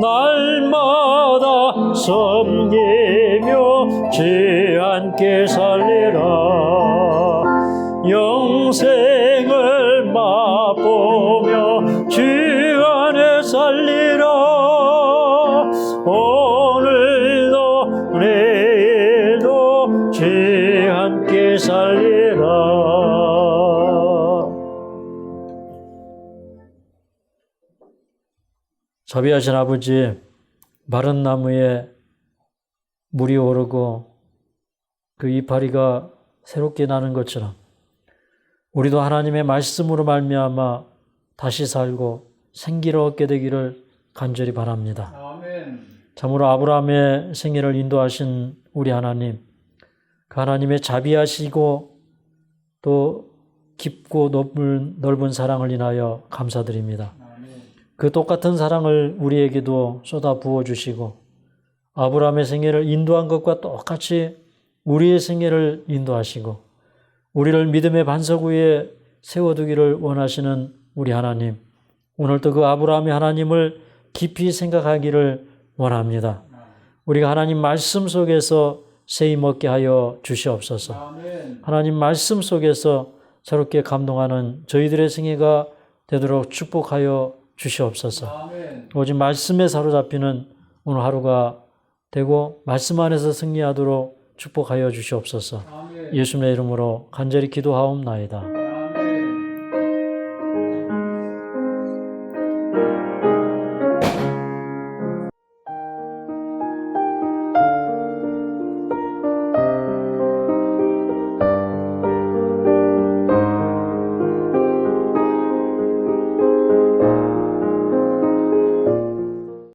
날마다 섬기며 죄 함께 살리라. 영생을 맛보며 주 안에 살리라. 오늘도 내일도 죄 함께 살리라. 자비하신 아버지, 마른 나무에 물이 오르고 그 이파리가 새롭게 나는 것처럼 우리도 하나님의 말씀으로 말미암아 다시 살고 생기를 얻게 되기를 간절히 바랍니다. 아멘. 참으로 아브라함의 생애를 인도하신 우리 하나님, 그 하나님의 자비하시고 또 깊고 넓은 사랑을 인하여 감사드립니다. 그 똑같은 사랑을 우리에게도 쏟아 부어주시고 아브라함의 생애를 인도한 것과 똑같이 우리의 생애를 인도하시고 우리를 믿음의 반석 위에 세워두기를 원하시는 우리 하나님, 오늘도 그 아브라함의 하나님을 깊이 생각하기를 원합니다. 우리가 하나님 말씀 속에서 세임 얻게 하여 주시옵소서. 아멘. 하나님 말씀 속에서 새롭게 감동하는 저희들의 생애가 되도록 축복하여 주시옵소서. 아멘. 오직 말씀에 사로잡히는 오늘 하루가 되고 말씀 안에서 승리하도록 축복하여 주시옵소서. 아멘. 예수님의 이름으로 간절히 기도하옵나이다.